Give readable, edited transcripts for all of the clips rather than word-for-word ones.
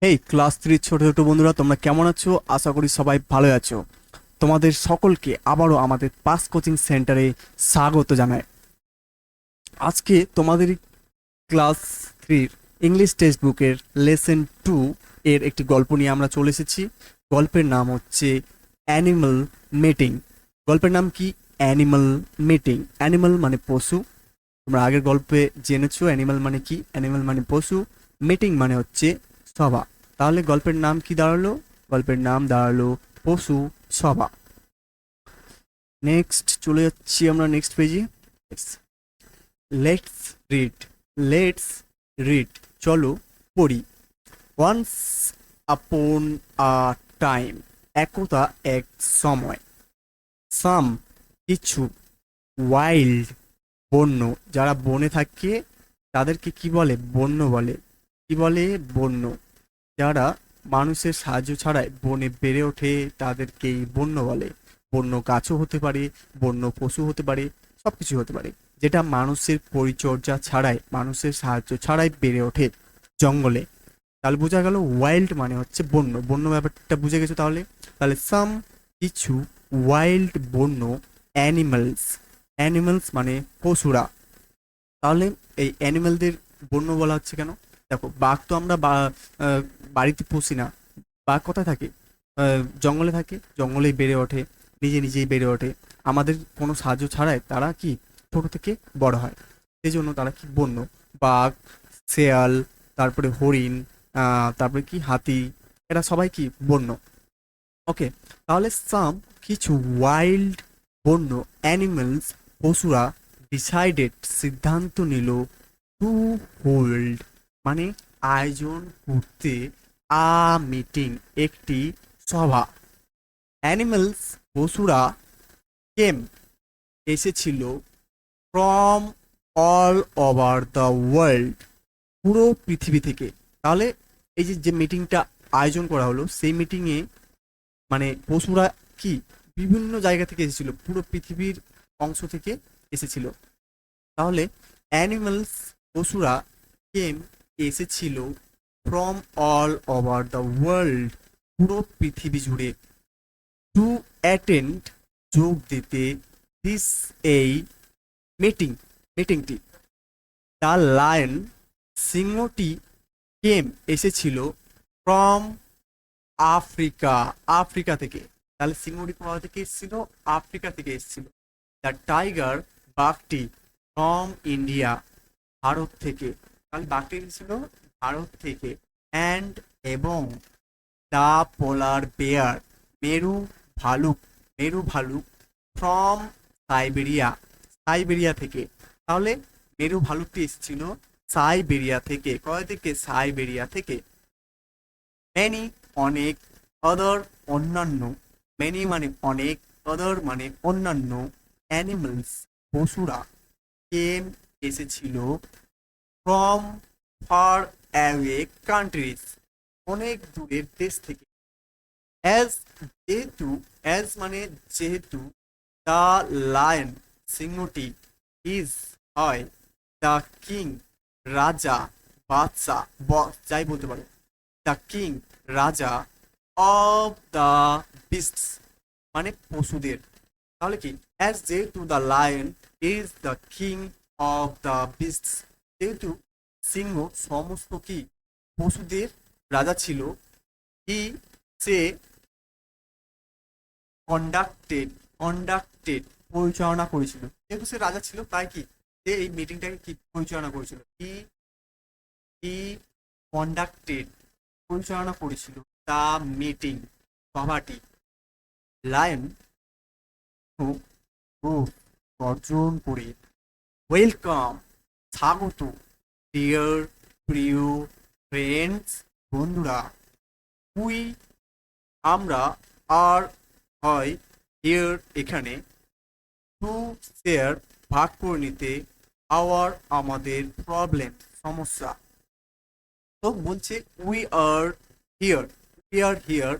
এই ক্লাস 3 ছোট ছোট বন্ধুরা, তোমরা কেমন আছো? আশা করি সবাই ভালো আছো। তোমাদের সকলকে আবারও আমাদের পাস কোচিং সেন্টারে স্বাগত জানাই। আজকে তোমাদের ক্লাস 3 ইংলিশ টেক্সট বুকের লেসন 2 এর একটি গল্প নিয়ে আমরা চলে এসেছি। গল্পের নাম হচ্ছে অ্যানিমাল মিটিং। গল্পের নাম কি? Animal meeting. অ্যানিমাল মানে পশু। তোমরা আগের গল্পে জেনেছো অ্যানিমাল মানে কি। অ্যানিমাল মানে পশু, মিটিং মানে হচ্ছে সভা। তাহলে গল্পের নাম কি দাঁড়ালো? গল্পের নাম দাঁড়ালো পশু সভা। নেক্সট চলে যাচ্ছি আমরা নেক্সট পেজে। Let's read. লেটস রিড, চলো পড়ি। ওয়ান্স আপন আ টাইম, একদা এক সময়। সাম, কিছু। ওয়াইল্ড, বন্য। যারা বনে থাকে তাদেরকে কি বলে? বন্য বলে। কি বলে? বন্য। যারা মানুষের সাহায্য ছাড়াই বনে বেড়ে ওঠে তাদেরকেই বন্য বলে। বন্য গাছও হতে পারে, বন্য পশু হতে পারে, সবকিছু হতে পারে যেটা মানুষের পরিচর্যা ছাড়াই, মানুষের সাহায্য ছাড়াই বেড়ে ওঠে জঙ্গলে। তাহলে বোঝা গেল ওয়াইল্ড মানে হচ্ছে বন্য। বন্য ব্যাপারটা বুঝে গেছো তাহলে? তাহলে সাম, কিছু। ওয়াইল্ড, বন্য। অ্যানিমালস, অ্যানিমালস মানে পশুরা। তাহলে এই অ্যানিমালদের বন্য বলা হচ্ছে কেন? দেখো, বাঘ তো আমরা বাড়িতে পুষি না। বাঘ কোথায় থাকে? জঙ্গলে থাকে, জঙ্গলেই বেড়ে ওঠে, নিজে নিজেই বেড়ে ওঠে। আমাদের কোনো সাহায্য ছাড়াই তারা কি ছোট থেকে বড় হয়। সেই জন্য তারা কি বন্য। বাঘ, শেয়াল, তারপরে হরিণ, তারপরে কি হাতি, এরা সবাই কি বন্য। ওকে, তাহলে সাম, কিছু। ওয়াইল্ড, বন্য। অ্যানিমালস, পশুরা। ডিসাইডেড, সিদ্ধান্ত নিল। টু হোল্ড মানে আয়োজন করতে। আ মিটিং, একটি সভা। অ্যানিমালস, পশুরা। কেম, এসেছিল। From all over the world, পুরো পৃথিবী থেকে। তাহলে এই যে যে মিটিংটা আয়োজন করা হলো, সেই মিটিংয়ে মানে পশুরা কি বিভিন্ন জায়গা থেকে এসেছিল, পুরো পৃথিবীর অংশ থেকে এসেছিল। তাহলে অ্যানিমালস, পশুরা। কেম, এসেছিল। From all over the world, পুরো পৃথিবী জুড়ে। টু অ্যাটেন্ড, যোগ দিতে। দিস, এই মিটিং, মিটিংটি। দ্য লায়ন, সিংহটি। কেম, এসেছিল। ফ্রম আফ্রিকা, আফ্রিকা থেকে। তাহলে সিংহটি কোথা থেকে এসেছিল? আফ্রিকা থেকে এসেছিল। দ্য টাইগার, বাঘটি। ফ্রম ইন্ডিয়া, ভারত থেকে। তাহলে বাঘটি এসেছিল ভারত থেকে। অ্যান্ড, এবং। দ্য পোলার বেয়ার, মেরু ভালুক, মেরু ভালুক। ফ্রম সাইবেরিয়া, সাইবেরিয়া থেকে। তাহলে মেরু ভালুকটি এসেছিল সাইবেরিয়া থেকে। কোথা থেকে? সাইবেরিয়া থেকে। মেনি, অনেক। অদর, অন্যান্য। মেনি মানে অনেক, অদর মানে অন্যান্য। অ্যানিমালস, পশুরা। কেম, এসেছিল। ফ্রম ফার অ্যাওয়ে কান্ট্রিজ, অনেক দূরের দেশ থেকে। অ্যাজ, যেহেতু। অ্যাজ মানে যেহেতু। দ্য লায়ন, সিংহটি। ইজ, হয়। দ্য কিং, রাজা। বাদশা, যাই বলতে পারো। দ্য কিং, রাজা। অফ দ্য বিস্টস মানে পশুদের। তাহলে কি? অ্যাজ, যেহেতু। The lion is the king of the beasts, যেহেতু সিংহ সমস্ত কি পশুদের রাজা ছিল। হি, সে। কন্ডাক্টেড, কন্ডাক্টেড পরিচালনা করেছিল। যেহেতু সে রাজা ছিল তাই কি সে এই মিটিংটাকে কি পরিচালনা করেছিল। হি কন্ডাক্টেড, পরিচালনা করেছিল। দ্য মিটিং, সভাটি। লায়ন, গর্জন করে। ওয়েলকাম, স্বাগত। ডিয়ার, প্রিয়। ফ্রেন্ডস, বন্ধুরা। উই, আমরা। আর, হয়। হিয়ার, এখানে। টু শেয়ার, ভাগ করে নিতে। আওয়ার, আমাদের। প্রবলেম, সমস্যা। তো বলছে we are here, we are here,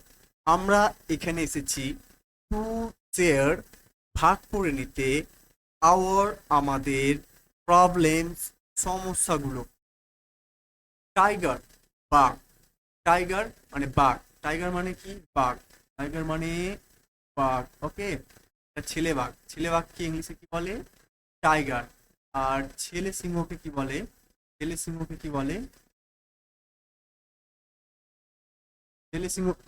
আমরা এখানে এসেছি। টু শেয়ার, ভাগ করে নিতে। আওয়ার, আমাদের। প্রবলেমস, সমস্যাগুলো। টাইগার, বাঘ। টাইগার মানে বাঘ, টাইগার মানে কি বাঘ, টাইগার মানে বাঘ, ওকে। ছেলে বাঘ, ছেলে বাঘকে ইংলিশে কি বলে, টাইগার। আর ছেলে সিংহকে কি বলে, ছেলে সিংহকে কি বলে,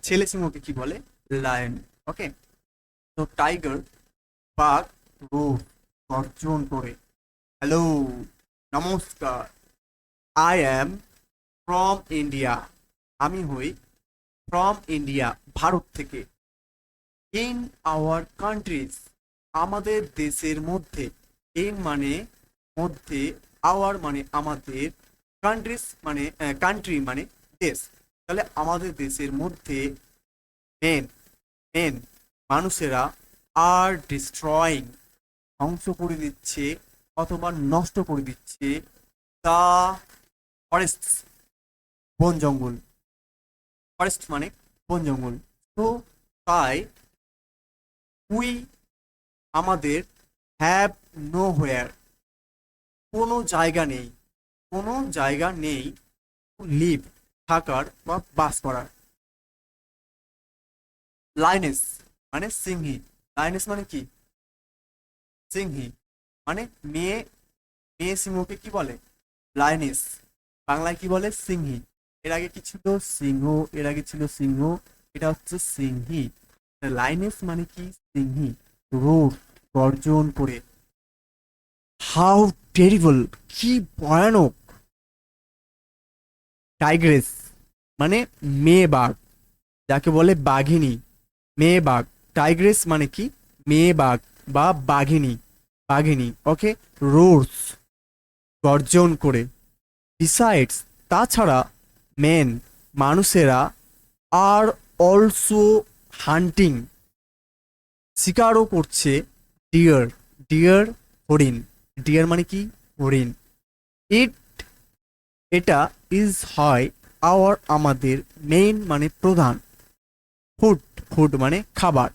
ছেলে সিংহকে কি বলে, লায়ন, ওকে। তো টাইগার, বাঘ, রোড, গর্জন করে। হ্যালো, নমস্কার, আই অ্যাম ফ্রম ইন্ডিয়া, আমি হই ফ্রম ইন্ডিয়া, ভারত থেকে। ইন আওয়ার কান্ট্রিজ, আমাদের দেশের মধ্যে। ইন মানে মধ্যে, আওয়ার মানে আমাদের, কান্ট্রিজ মানে কান্ট্রি মানে দেশ। তাহলে আমাদের দেশের মধ্যে মেন মেন মানুষেরা আর ডিস্ট্রয়িং, ধ্বংস করে দিচ্ছে অথবা নষ্ট করে দিচ্ছে, দা ফরেস্ট, বন জঙ্গল, ফরেস্ট মানে বন জঙ্গল। তো তাই উই আমাদের, হ্যাভ নো হোয়ার, কোনো জায়গা নেই, কোনো জায়গা নেই, লিভ থাকার বা বাস করার। লাইনেস মানে সিংহী, লাইনেস মানে কি, সিংহী মানে মেয়ে, মেয়ে সিংহকে কি বলে, লাইনেস, বাংলায় কি বলে, সিংহী। এর আগে কি ছিল, সিংহ, এর আগে ছিল সিংহ, এটা হচ্ছে সিংহী। লাইনেস মানে কি, সিংহী, রোর, গর্জন করে। হাউ টেরিবল, কি ভয়ানক। টাইগ্রেস মানে মেয়ে বাঘ, যাকে বলে বাঘিনী, মেয়ে বাঘ। টাইগ্রেস মানে কি, মেয়ে বাঘ বা বাঘিনী, বাঘিনী, ওকে। রোর্স, গর্জন করে। বিসাইডস, তাছাড়া, মেন মানুষেরা, আর অলসো হান্টিং, শিকারও করছে, ডিয়ার, ডিয়ার হরিণ, ডিয়ার মানে কি হরিণ। ইট, এটা, ইজ হয়, আওয়ার আমাদের, মেইন মানে প্রধান, ফুড, ফুড মানে খাবার।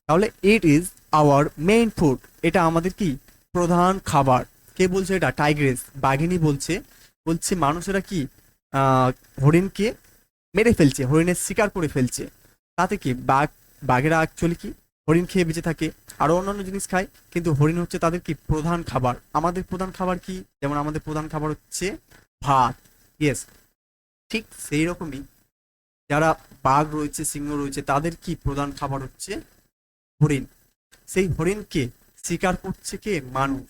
তাহলে it is our main food, এটা আমাদের কি প্রধান খাবার। কে বলছে এটা, টাইগ্রেস, বাঘিনী বলছে। বলছে মানুষেরা কি হরিণকে মেরে ফেলছে, হরিণের শিকার করে ফেলছে। তাতে কি বাঘেরা অ্যাকচুয়ালি কি হরিণ খেয়ে বেঁচে থাকে, আরো অন্যান্য জিনিস খায়, কিন্তু হরিণ হচ্ছে তাদের কি প্রধান খাবার। আমাদের প্রধান খাবার কি, যেমন আমাদের প্রধান খাবার হচ্ছে ভাত, ইয়েস। ঠিক সেই রকমই যারা বাঘ রয়েছে, সিংহ রয়েছে, তাদের কি প্রধান খাবার হচ্ছে হরিণ। সেই হরিণকে শিকার করছে কে, মানুষ।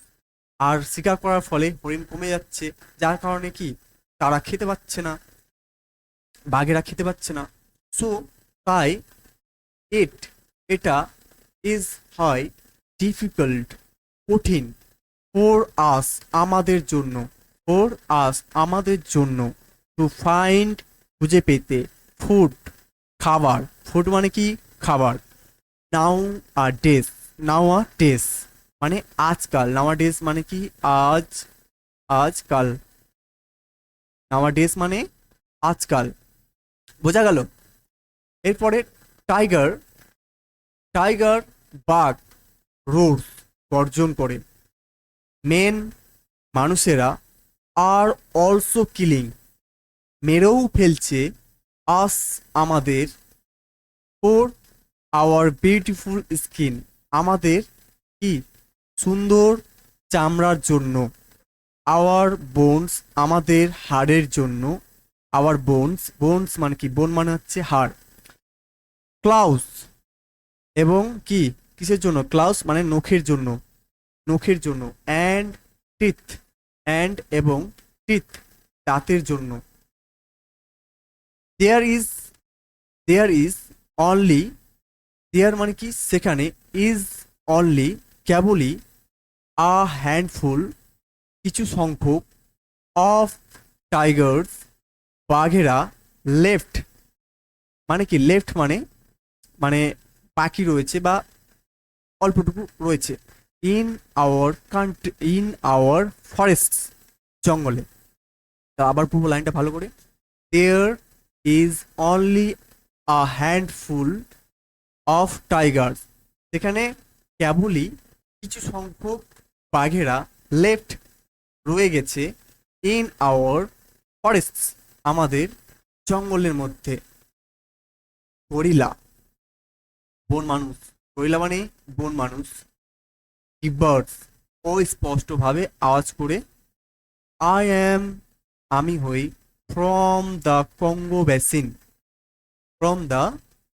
আর শিকার করার ফলে হরিণ কমে যাচ্ছে, যার কারণে কি তারা খেতে পাচ্ছে না, বাঘেরা খেতে পাচ্ছে না। সো তাই ইট, এটা, ইজ হয়, ডিফিকাল্ট কঠিন, ফর আস আমাদের জন্য, ফর আস আমাদের জন্য, টু ফাইন্ড খুঁজে পেতে, ফুড খাবার, ফুড মানে কি খাবার। নাও আর ডেস, নাও আর ডেস মানে আজকাল, নাওয়া ডেস মানে কি আজ, আজকাল, নাওয়া ডেস মানে আজকাল, বোঝা গেল। এরপরে টাইগার, টাইগার বাঘ, রোর্স গর্জন করে। মেন মানুষেরা, আর অলসো কিলিং মেরেও ফেলছে, আস আমাদের, ফর আওয়ার বিউটিফুল স্কিন আমাদের কি সুন্দর চামড়ার জন্য, আওয়ার বোনস আমাদের হাড়ের জন্য, আওয়ার বোনস, বোনস মানে কি, বোন মানে হচ্ছে হাড়। ক্লাউস এবং কি কিসের জন্য, ক্লাউস মানে নখের জন্য, নখের জন্য। অ্যান্ড টিথ, অ্যান্ড এবং টিথ দাঁতের জন্য। There is, there is only, there মানে কি সেখানে, ইজ অনলি কেবলই, আ হ্যান্ডফুল কিছু সংখ্যক, অফ টাইগার্স বাঘেরা, লেফট মানে কি, লেফট মানে মানে বাকি রয়েছে বা অল্পটুকু রয়েছে, in our country, in our forest জঙ্গলে। তা আবার পুরো লাইনটা ভালো করে, there is only a handful of tigers, সেখানে কেবলই কিছু সংখ্যক বাঘেরা, লেফট রয়ে গেছে, ইন আওয়ার ফরেস্ট আমাদের জঙ্গলের মধ্যে। গরিলা বন মানুষ, গরিলা মানে বন মানুষ। বার্ডস অস্পষ্টভাবে আওয়াজ করে। আই অ্যাম আমি হই, from the Congo basin, from the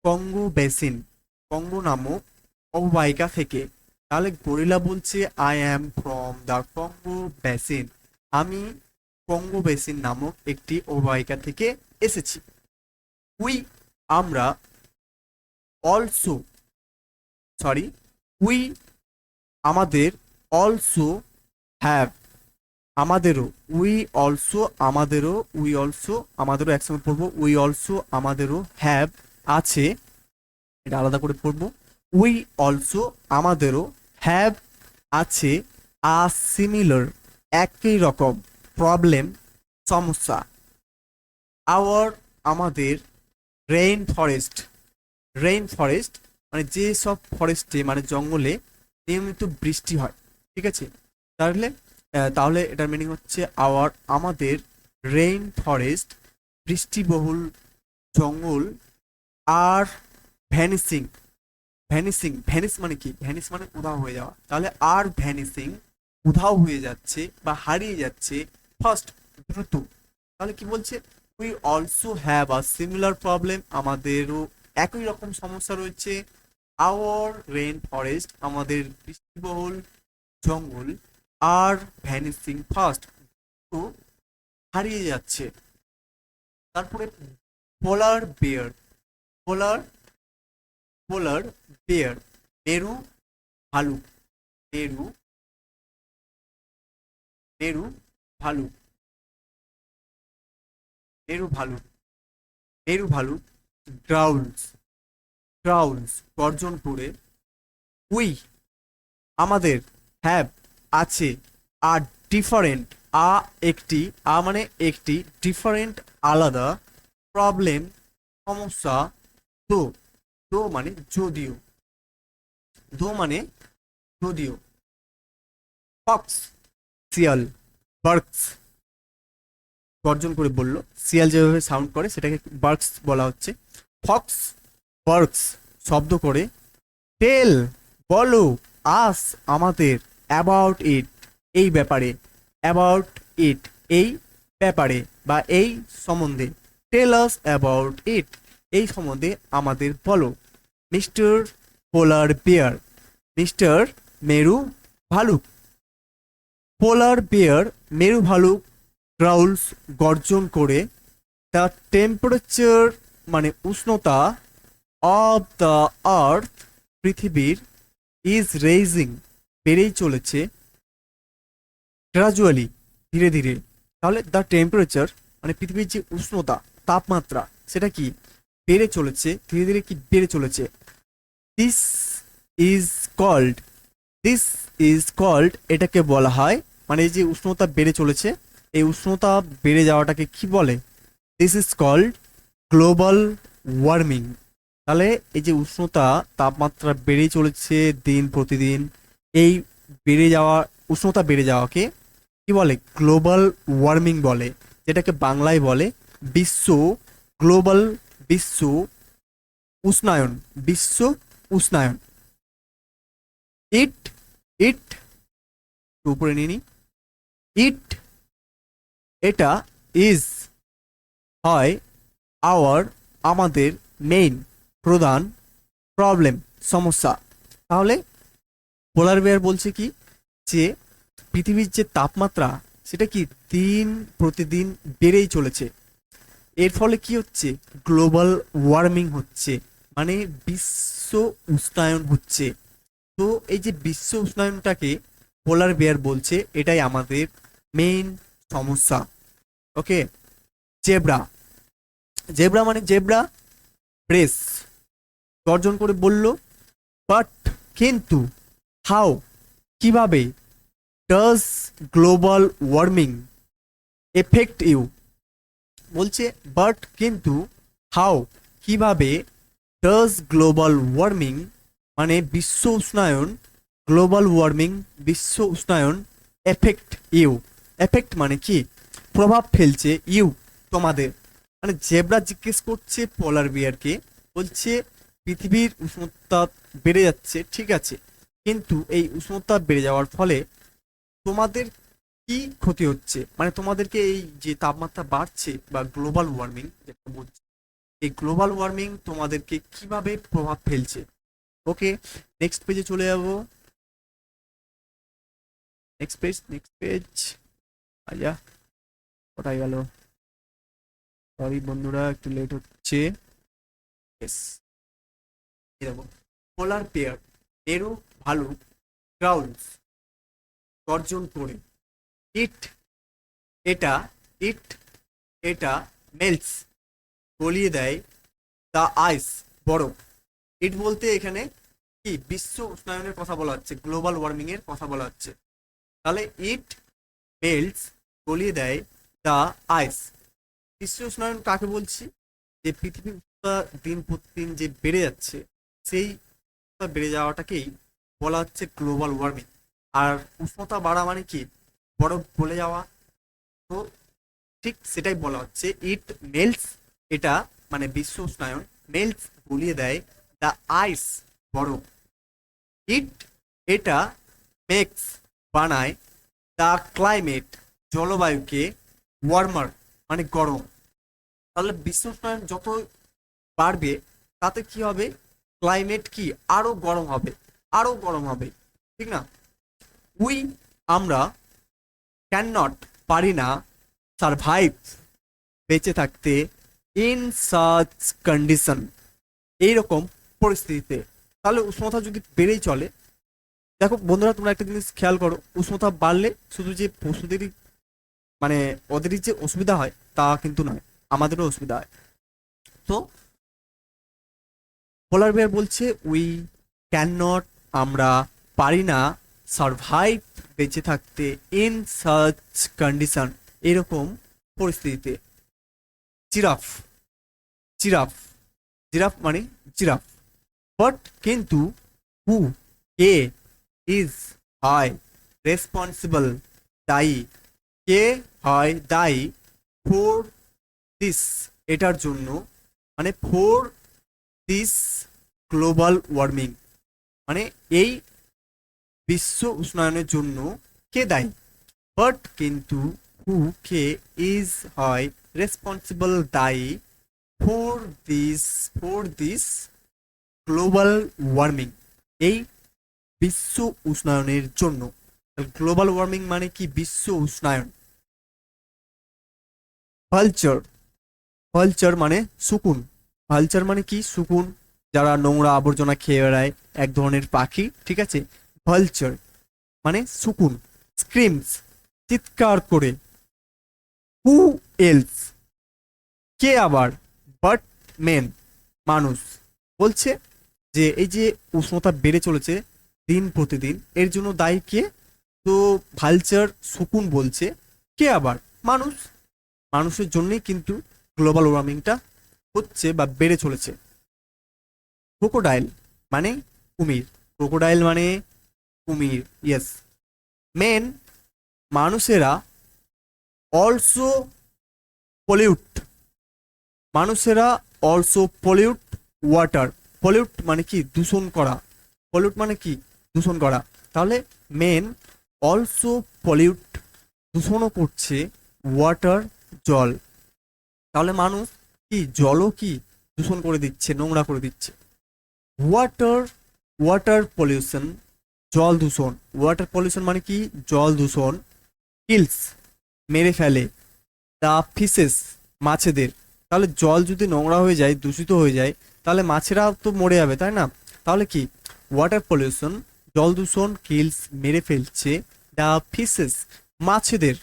Congo basin, Congo নামক অববাহিকা থেকে। তাহলে গরিলা বলছে I am from the Congo basin, আমি কঙ্গো বেসিন নামক একটি অববাহিকা থেকে এসেছি। উই আমরা, অলসো সরি উই আমাদের, অলসো হ্যাভ আমাদেরও, উই অলসো আমাদেরও, উই অলসো আমাদেরও একসঙ্গে পড়বো, উই অলসো আমাদেরও, হ্যাভ আছে, এটা আলাদা করে পড়বো। উই অলসো আমাদেরও, হ্যাভ আছে, আ সিমিলার একই রকম, প্রবলেম সমস্যা। আওয়ার আমাদের, রেইন ফরেস্ট, রেইন ফরেস্ট মানে যে সব ফরেস্টে মানে জঙ্গলে নিয়মিত বৃষ্টি হয়, ঠিক আছে। তাহলে তাহলে এটার মিনিং হচ্ছে আওয়ার আমাদের, রেইন ফরেস্ট বৃষ্টিবহুল জঙ্গল, আর ভ্যানিসিং, ভ্যানিসিং ভ্যানিস মানে কি, ভ্যানিস মানে উধাও হয়ে যাওয়া, তাহলে আর ভ্যানিসিং উধাও হয়ে যাচ্ছে বা হারিয়ে যাচ্ছে, ফার্স্ট দ্রুত। তাহলে কি বলছে, we also have a similar problem আমাদেরও একই রকম সমস্যা রয়েছে। আওয়ার রেইন ফরেস্ট আমাদের বৃষ্টিবহুল জঙ্গল, আর ভ্যানিসিং ফার্স্ট তো হারিয়ে যাচ্ছে। তারপরে পোলার বেয়ার, পোলার পোলার বেয়ার মেরু ভালুক, মেরু মেরু ভালুক, মেরু ভালুক, মেরু ভালুক গ্রাউলস, গ্রাউলস গর্জন করে। উই আমাদের, হ্যাভ আছে, আর ডিফারেন্ট একটি, মানে একটি, ডিফারেন্ট আলাদা, প্রবলেম সমস্যা, তো তো মানে যদিও, দো মানে যদিও। ফক্স শিয়াল, বার্কস গর্জন করে বলল, শিয়াল যেভাবে সাউন্ড করে সেটাকে বার্কস বলা হচ্ছে। ফক্স বার্কস শব্দ করে। টেল বলো, আস আমাদের, অ্যাবাউট ইট এই ব্যাপারে, অ্যাবাউট ইট এই ব্যাপারে বা এই সম্বন্ধে। টেল আস অ্যাবাউট ইট এই সম্বন্ধে আমাদের বলো। মিস্টার পোলার বিয়ার, মিস্টার মেরু ভালুক, পোলার বিয়ার মেরু ভালুক গ্রাউলস গর্জন করে। দ্য টেম্পারেচার মানে উষ্ণতা, অফ দ্য আর্থ পৃথিবীর, ইজ রেইজিং বেড়েই চলেছে, গ্রাজুয়ালি ধীরে ধীরে। তাহলে দ্য টেম্পারেচার মানে পৃথিবীর যে উষ্ণতা, তাপমাত্রা, সেটা কি বেড়ে চলেছে ধীরে ধীরে, কি বেড়ে চলেছে। This is called, this is called এটাকে বলা হয়, মানে এই যে উষ্ণতা বেড়ে চলেছে, এই উষ্ণতা বেড়ে যাওয়াটাকে কি বলে, this is called global warming. তাহলে এই যে উষ্ণতা, তাপমাত্রা বেড়েই চলেছে দিন প্রতিদিন, এই বেড়ে যাওয়া, উষ্ণতা বেড়ে যাওয়াকে কি বলে, গ্লোবাল ওয়ার্মিং বলে, যেটাকে বাংলায় বলে বিশ্ব, গ্লোবাল বিশ্ব উষ্ণায়ন, বিশ্ব উষ্ণায়ন। ইট ইট উপরে নিয়ে নি, ইট এটা, ইজ হয়, আওয়ার আমাদের, মেইন প্রধান, প্রবলেম সমস্যা। তাহলে পোলার বেয়ার বলছে কি, যে পৃথিবীর যে তাপমাত্রা সেটা কি দিন প্রতিদিন বেড়েই চলেছে, এর ফলে কি হচ্ছে, গ্লোবাল ওয়ার্মিং হচ্ছে, মানে বিশ্ব উষ্ণায়ন হচ্ছে। তো এই যে বিশ্ব উষ্ণায়নটাকে পোলার বেয়ার বলছে, এটাই আমাদের মেইন সমস্যা। ওকে। জেব্রা, জেব্রা মানে জেব্রা প্রেস গর্জন করে বলল, বাট কিন্তু, হাউ কিভাবে, does global warming affect you বলছে, বাট কিন্তু, হাউ কিভাবে, ডাজ গ্লোবাল ওয়ার্মিং মানে বিশ্ব উষ্ণায়ন, গ্লোবাল ওয়ার্মিং বিশ্ব উষ্ণায়ন, এফেক্ট ইউ, এফেক্ট মানে কি প্রভাব ফেলছে, ইউ তোমাদের, মানে জেব্রা জিজ্ঞেস করছে পোলার বিয়ারকে, বলছে পৃথিবীর উষ্ণতা বেড়ে যাচ্ছে, ঠিক আছে, কিন্তু এই উষ্ণতা বেড়ে যাওয়ার ফলে তোমাদের কি ক্ষতি হচ্ছে, মানে তোমাদেরকে এই যে তাপমাত্রা বাড়ছে বা গ্লোবাল ওয়ার্মিং যেটা বলছে, এই গ্লোবাল ওয়ার্মিং তোমাদেরকে কিভাবে প্রভাব ফেলছে। ওকে, নেক্সট পেজে চলে যাব। নেক্সট পেজ আচ্ছা, কোথায় গেল, সরি বন্ধুরা একটু লেট হচ্ছে। ইয়েস, দেখো, পোলার পেয়ার নেরু ভালুক গ্রাউলস গর্জন করে, ইট এটা ইট এটা মেল্টস গলিয়ে দেয় দ্য আইস বরফ। ইট বলতে এখানে কি বিশ্ব উষ্ণায়নের কথা বলা হচ্ছে, গ্লোবাল ওয়ার্মিং এর কথা বলা হচ্ছে। তাহলে ইট মেল্টস গলিয়ে দেয় দ্য আইস। বিশ্ব উষ্ণায়ন কাকে বলছি, যে পৃথিবীর উষ্ণতা দিন প্রতিদিন যে বেড়ে যাচ্ছে, সেই উষ্ণতা বেড়ে যাওয়াটাকেই বলা হচ্ছে গ্লোবাল ওয়ার্মিং। আর উষ্ণতা বাড়া মানে কি, বরফ গলে যাওয়া, তো ঠিক সেটাই বলা হচ্ছে। ইট মেল্টস, এটা মানে বিশ্ব উষ্ণায়ন, মেল্টস গলিয়ে দেয় দ্য আইস বরফ। ইট এটা মেক্স বানায় দ্য ক্লাইমেট জলবায়ুকে ওয়ার্মার মানে গরম। তাহলে বিশ্ব উষ্ণায়ন যত বাড়বে তাতে কি হবে, ক্লাইমেট কি আরো গরম হবে, আরো গরম হবে, ঠিক না। উই আমরা ক্যান নট পারি না সারভাইভ বেঁচে থাকতে ইন সাচ কন্ডিশন এইরকম পরিস্থিতিতে। তাহলে উষ্ণতা যদি বেড়েই চলে, দেখো বন্ধুরা তোমরা একটা জিনিস খেয়াল করো, উষ্ণতা বাড়লে শুধু যে পশুদেরই মানে ওদেরই যে অসুবিধা হয় তা কিন্তু নয়, আমাদেরও অসুবিধা হয়। তো পোলার বিয়ার বলছে উই ক্যান নট আমরা পারি না সারভাইভ বেঁচে থাকতে ইন সাচ কন্ডিশন এরকম পরিস্থিতিতে। জিরাফ জিরাফ জিরাফ মানে জিরাফ, বাট কিন্তু হু কে ইজ হয় রেসপন্সিবল দায়ী, কে হয় দায়ী ফর দিস এটার জন্য, মানে ফর দিস গ্লোবাল ওয়ার্মিং মানে এই বিশ্ব উষ্ণায়নের জন্য কে দায়ী, বাট কিন্তু হু কে ইজ হয় রেসপন্সিবল দায়ী ফর দিস গ্লোবাল ওয়ার্মিং এই বিশ্ব উষ্ণায়নের জন্য। গ্লোবাল ওয়ার্মিং মানে কি বিশ্ব উষ্ণায়ন। ভালচার ভালচার মানে শকুন, ভালচার মানে কি শকুন, যারা নোংরা আবর্জনা খেয়ে বেড়ায়, এক ধরনের পাখি, ঠিক আছে। ভালচার মানে শকুন। স্ক্রিমস চিৎকার করে। হু এলস কে আবার, বাট মেন মানুষ। বলছে যে এই যে উষ্ণতা বেড়ে চলেছে দিন প্রতিদিন, এর জন্য দায়ী কে, তো ভালচার শকুন বলছে কে আবার, মানুষ। মানুষের জন্যই কিন্তু গ্লোবাল ওয়ার্মিংটা হচ্ছে বা বেড়ে চলেছে। ক্রোকোডাইল মানে কুমির, ক্রোকোডাইল মানে কুমির, ইয়েস। মেন মানুষেরা অলসো পলিউট, মানুষেরা অলসো পলিউট ওয়াটার। পলিউট মানে কি দূষণ করা, পলিউট মানে কি দূষণ করা। তাহলে মেন অলসো পলিউট দূষণও করছে ওয়াটার জল। তাহলে মানুষ কি জলও কি দূষণ করে দিচ্ছে, নোংরা করে দিচ্ছে। ওয়াটার ওয়াটার পলিউশন জল দূষণ, ওয়াটার পলিউশন মানে কি জল দূষণ। কিলস মেরে ফেলে, দা ফিশেস মাছেদের। তাহলে জল যদি নোংরা হয়ে যায়, দূষিত হয়ে যায়, তাহলে মাছেরা তো মরে যাবে, তাই না। তাহলে কি ওয়াটার পলিউশন জল দূষণ, কিলস মেরে ফেলছে দা ফিশেস মাছেদের,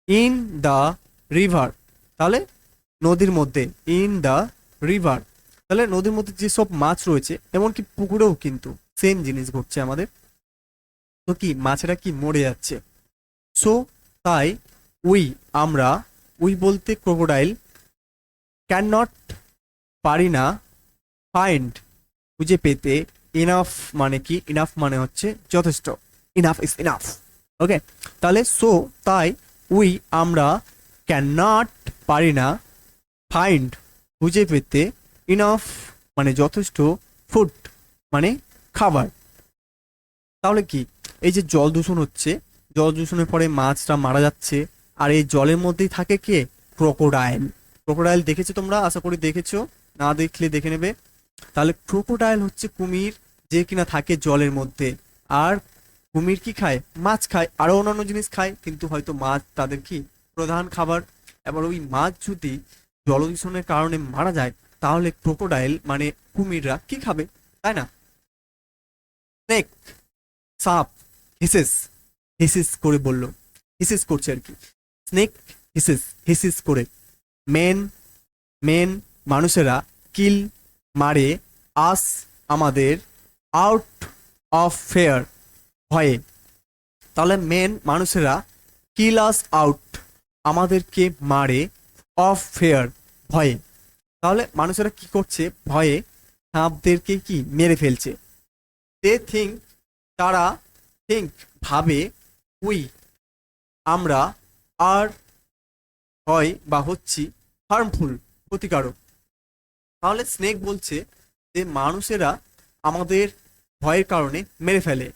ইন দা রিভার তাহলে নদীর মধ্যে, ইন দা রিভার তাহলে নদীর মধ্যে যেসব মাছ রয়েছে, এমনকি পুকুরেও কিন্তু সেম জিনিস ঘটছে আমাদের। তো কি মাছেরা কি মরে যাচ্ছে। সো তাই উই আমরা, উই বলতে ক্রোকোডাইল, ক্যান নট পারি না, ফাইন্ড খুঁজে পেতে, ইনাফ মানে কি, ইনাফ মানে হচ্ছে যথেষ্ট, ইনাফ ইজ ইনাফ। ওকে, তাহলে সো তাই উই আমরা ক্যান নট পারি না ফাইন্ড খুঁজে পেতে, ইনাফ মানে যথেষ্ট, ফুড মানে খাবার। তাহলে কি, এই যে জল দূষণ হচ্ছে, জল দূষণের পরে মাছটা মারা যাচ্ছে, আর এই জলের মধ্যেই থাকে কে, ক্রোকোডাইল। ক্রোকোডাইল দেখেছো তোমরা, আশা করি দেখেছো, না দেখলে দেখে নেবে। তাহলে ক্রোকোডাইল হচ্ছে কুমির, যে কিনা থাকে জলের মধ্যে। আর কুমির কি খায়, মাছ খায়, আরো অন্যান্য জিনিস খায়, কিন্তু হয়তো মাছ তাদের কি প্রধান খাবার। এবার ওই মাছ যদি জলদূষণের কারণে মারা যায়, তাহলে ক্রোকোডাইল মানে কুমিররা কি খাবে, তাই না? স্নেক, সাপ, হিসেস, হিসিস করে বলল, হিসিস করছে আর কি। স্নেক হিসিস, হিসিস করে। মেন, মেন মানুষেরা, কিল মারে, আস আমাদের, আউট অফ ফেয়ার ভয়ে। তাহলে মেন মানুষেরা, কিল আস আউট আমাদেরকে মারে, অফ ফেয়ার ভয়ে। তাহলে মানুষেরা কি করছে, ভয়ে সাপদেরকে কি মেরে ফেলছে। দে থিঙ্ক তারা, থিঙ্ক ভাবে, উই আমরা, আর হয় বা হচ্ছি, হার্মফুল ক্ষতিকারক। তাহলে স্নেক বলছে যে মানুষেরা আমাদের ভয়ের কারণে মেরে ফেলে,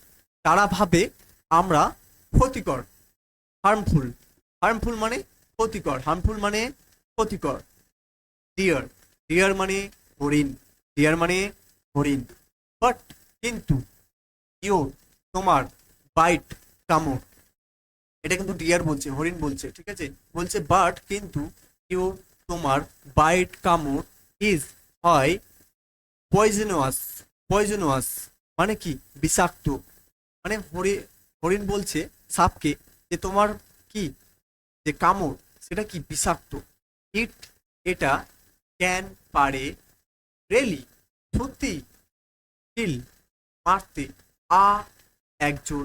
তারা ভাবে আমরা ক্ষতিকর, হার্মফুল। হার্মফুল মানে ক্ষতিকর, হার্মফুল মানে ক্ষতিকর। ডিয়ার, ডিয়ার মানে হরিণ, ডিয়ার মানে হরিণ। বাট কিন্তু, ইউর তোমার, বাইট কামড়, এটা কিন্তু ডিয়ার বলছে, হরিণ বলছে, ঠিক আছে। বলছে বাট কিন্তু, ইউ তোমার, বাইট কামড়, ইজ হয়, পয়জনাস, পয়জনাস মানে কি বিষাক্ত। মানে হরিণ বলছে সাপকে যে তোমার কি যে কামড় সেটা কি বিষাক্ত। ইট এটা, ক্যান পারে, রেলি সত্যি, কিল মারতে, আ একজন,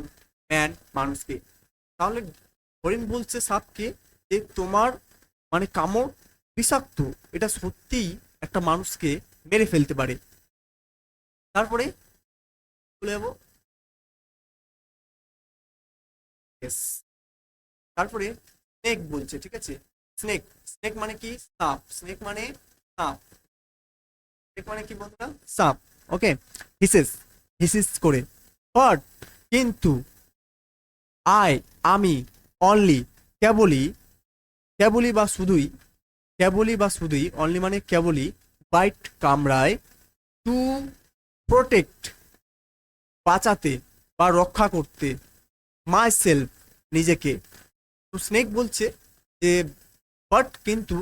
ম্যান মানুষকে। তাহলে হরিণ বলছে সাপকে যে তোমার মানে কামড় বিষাক্ত, এটা সত্যিই একটা মানুষকে মেরে ফেলতে পারে। তারপরে চলে যাবো, yes, তারপরে স্নেক বলছে, ঠিক আছে। স্নেক, স্নেক মানে কি, সাপ, স্নেক মানে সাপ, স্নেক মানে কি বন্ধুরা, সাপ। ওকে, হিসেস, হিসিস করে। বাট কিন্তু, আই আমি, অনলি কেবলই, কেবলই বা শুধুই, কেবলই বা শুধুই, অনলি মানে কেবলই, বাইট কামড়ায়, টু প্রোটেক্ট বাঁচাতে বা রক্ষা করতে, মাই সেলফ নিজেকে। তো স্নেক বলছে যে বাট কিন্তু,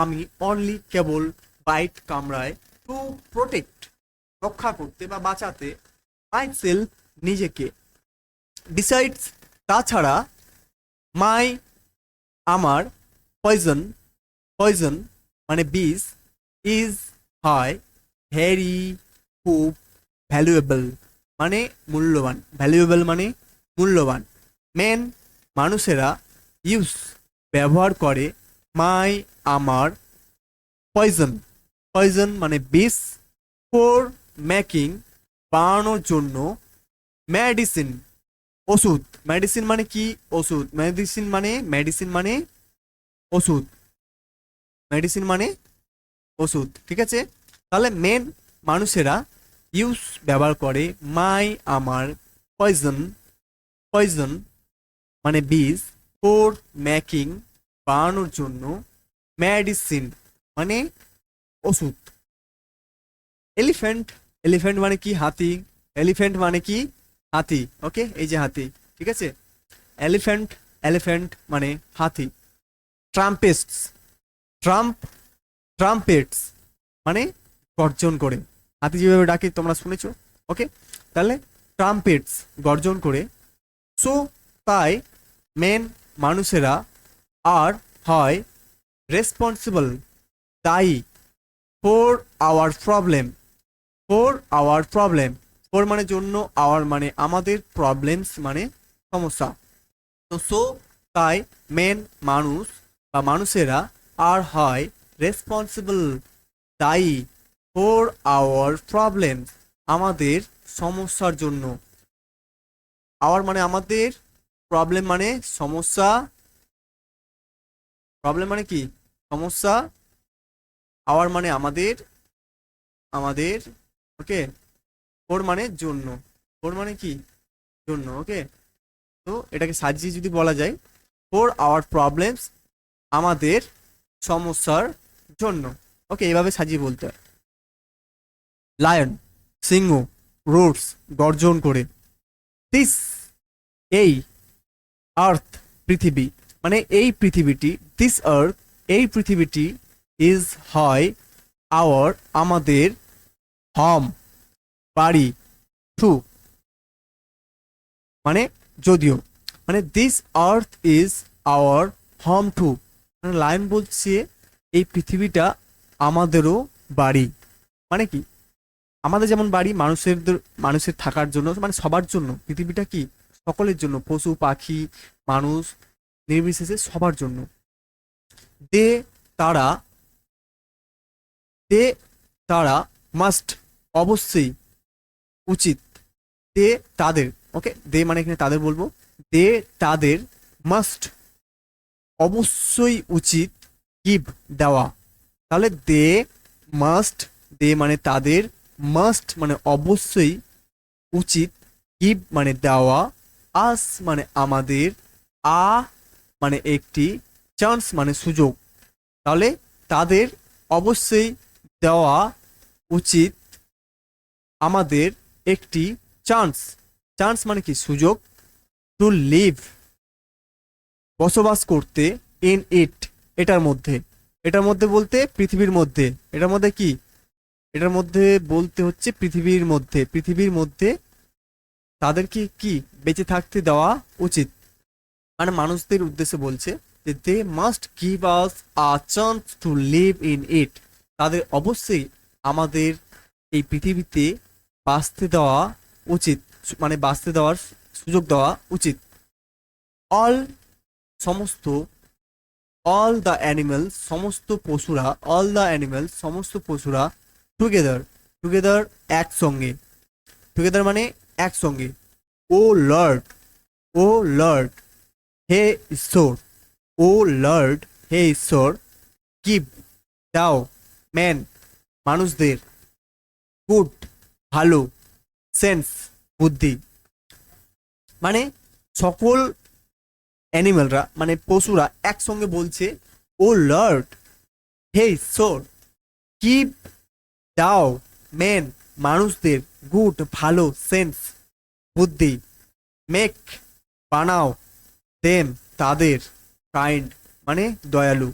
আমি, অনলি কেবল, বাইট কামড়ায়, টু প্রোটেক্ট রক্ষা করতে বা বাঁচাতে, মাই সেলফ নিজেকে, বিসাইডস তাছাড়া, মাই আমার, পয়জন, পয়জন মানে বিষ, ইজ হয়, ভেরি খুব, ভ্যালুয়েবল মানে মূল্যবান, ভ্যালুয়েবল মানে মূল্যবান। মেন মানুষেরা, ইউজ ব্যবহার করে, মাই আমার, পয়জন, পয়জন মানে বিষ, ফর মেকিং বানানোর জন্য, মেডিসিন ওষুধ, মেডিসিন মানে কি ওষুধ, মেডিসিন মানে, মেডিসিন মানে ওষুধ, মেডিসিন মানে ওষুধ, ঠিক আছে। তাহলে মেন মানুষেরা ইউজ ব্যবহার করে, মাই আমার, পয়জন, পয়জন মানে বিষ, ফর মেকিং বানানোর জন্য, মেডিসিন মানে ওষুধ। এলিফ্যান্ট, এলিফ্যান্ট মানে কি হাতি, এলিফ্যান্ট মানে কি হাতি। ওকে, এই যে হাতি, ঠিক আছে। এলিফ্যান্ট, এলিফ্যান্ট মানে হাতি। ট্রাম্পেস্টস, ট্রাম্প, ট্রাম্পেটস মানে গর্জন করে, হাতি যেভাবে ডাকে তোমরা শুনেছো। ওকে, তাহলে ট্রাম্পেটস গর্জন করে। সো তাই, মেন মানুষেরা, আর হয়, রেসপন্সিবল দায়ী, for our problem, for our problem, for মানে জন্য, আওয়ার মানে আমাদের, প্রবলেমস মানে সমস্যা। তো সো তাই, মেন মানুষ বা মানুষেরা, আর হয়, রেসপন্সিবল দায়ী, ফর আওয়ার প্রবলেম আমাদের সমস্যার জন্য। আওয়ার মানে আমাদের, প্রবলেম মানে সমস্যা, প্রবলেম মানে কি সমস্যা, আওয়ার মানে আমাদের, আমাদের, ওকে। ফর মানে জন্য, ফর মানে কি, জন্য, ওকে। তো এটাকে সাজিয়ে যদি বলা যায়, ফর আওয়ার প্রবলেমস, আমাদের সমস্যার জন্য, ওকে, এইভাবে সাজিয়ে বলতে হয়। লায়ন, সিংহ, রোডস, গর্জন করে। দিস, এই, আর্থ, পৃথিবী, মানে এই পৃথিবীটি, দিস আর্থ, এই পৃথিবীটি, ইজ হয়, আওয়ার আমাদের, হোম বাড়ি, টু মানে যদিও, মানে this earth is our home too, মানে লায়ন বলছে এই পৃথিবীটা আমাদেরও বাড়ি, মানে কি, আমাদের যেমন বাড়ি মানুষের, মানুষের থাকার জন্য, মানে সবার জন্য পৃথিবীটা কি, সকলের জন্য, পশু পাখি মানুষ নির্বিশেষে সবার জন্য। দে, তারা, দে, তারা, মাস্ট, অবশ্যই, উচিত, দে, তাদের, ওকে, দে মানে এখানে তাদের বলবো, দে, তাদের, মাস্ট, অবশ্যই উচিত, গিভ, দেওয়া, তাহলে দে, মাস্ট, দে মানে তাদের, মাস্ট মানে অবশ্যই, উচিত, গিভ মানে দেওয়া, আস মানে আমাদের, আ মানে একটি, চান্স মানে সুযোগ, তাহলে তাদের অবশ্যই দেওয়া উচিত আমাদের একটি চান্স, চান্স মানে কি সুযোগ, টু লিভ বসবাস করতে, ইন ইট এটার মধ্যে, এটার মধ্যে বলতে পৃথিবীর মধ্যে, এটার মধ্যে কি, এটার মধ্যে বলতে হচ্ছে পৃথিবীর মধ্যে, পৃথিবীর মধ্যে তাদেরকে কি বেঁচে থাকতে দেওয়া উচিত, মানে মানুষদের উদ্দেশ্যে বলছে যে they must give us a chance to live in it, তাদের অবশ্যই আমাদের এই পৃথিবীতে বাঁচতে দেওয়া উচিত, মানে বাঁচতে দেওয়ার সুযোগ দেওয়া উচিত। অল, সমস্ত, অল দ্য অ্যানিমেল, সমস্ত পশুরা, অল দ্য অ্যানিমেল, সমস্ত পশুরা, টুগেদার, টুগেদার একসঙ্গে, টুগেদার মানে একসঙ্গে, ও লর্ড, ও লর্ড, হে ঈশ্বর, ও লর্ড, হে ঈশ্বর, গিভ, দাও, ম্যান, মানুষদের, গুড, ভালো, সেন্স, বুদ্ধি, মানে সকল অ্যানিমেলরা মানে পশুরা একসঙ্গে বলছে, ও লর্ড, হে ঈশ্বর, গিভ, দাও, ম্যান, মানুষদের, গুড, ভালো, সেন্স, বুদ্ধি, মেক, বানাও, দেম, তাদের, কাইন্ড মানে দয়ালু,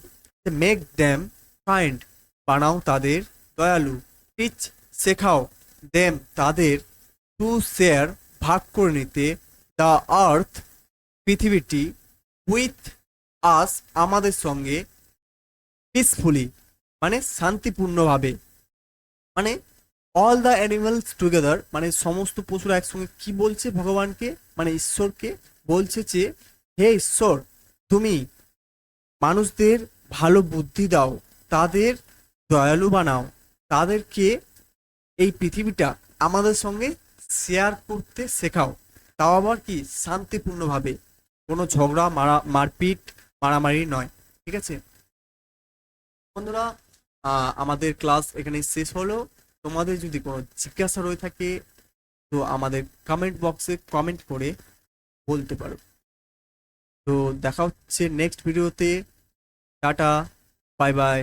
মেক দেম কাইন্ড, বানাও তাদের দয়ালু, টিচ, শেখাও, দেম তাদের, টু শেয়ার ভাগ করে নিতে, দ্য আর্থ পৃথিবীটি, উইথ আস আমাদের সঙ্গে, পিসফুলি মানে শান্তিপূর্ণভাবে, মানে অল দ্য অ্যানিমালস টুগেদার মানে সমস্ত পশুরা একসঙ্গে কি বলছে ভগবানকে, মানে ঈশ্বরকে বলছে যে হে ঈশ্বর, তুমি মানুষদের ভালো বুদ্ধি দাও, তাদের দয়ালু বানাও, তাদেরকে এই পৃথিবীটা আমাদের সঙ্গে শেয়ার করতে শেখাও, তাও আবার কি শান্তিপূর্ণভাবে, কোনো ঝগড়া মারপিট মারামারি নয়, ঠিক আছে বন্ধুরা। আমাদের ক্লাস এখানে শেষ হলো। তোমাদের যদি কোনো জিজ্ঞাসা রয়ে থাকে তো আমাদের কমেন্ট বক্সে কমেন্ট করে বলতে পারো। তো দেখা হচ্ছে নেক্সট ভিডিওতে। Tata, bye bye.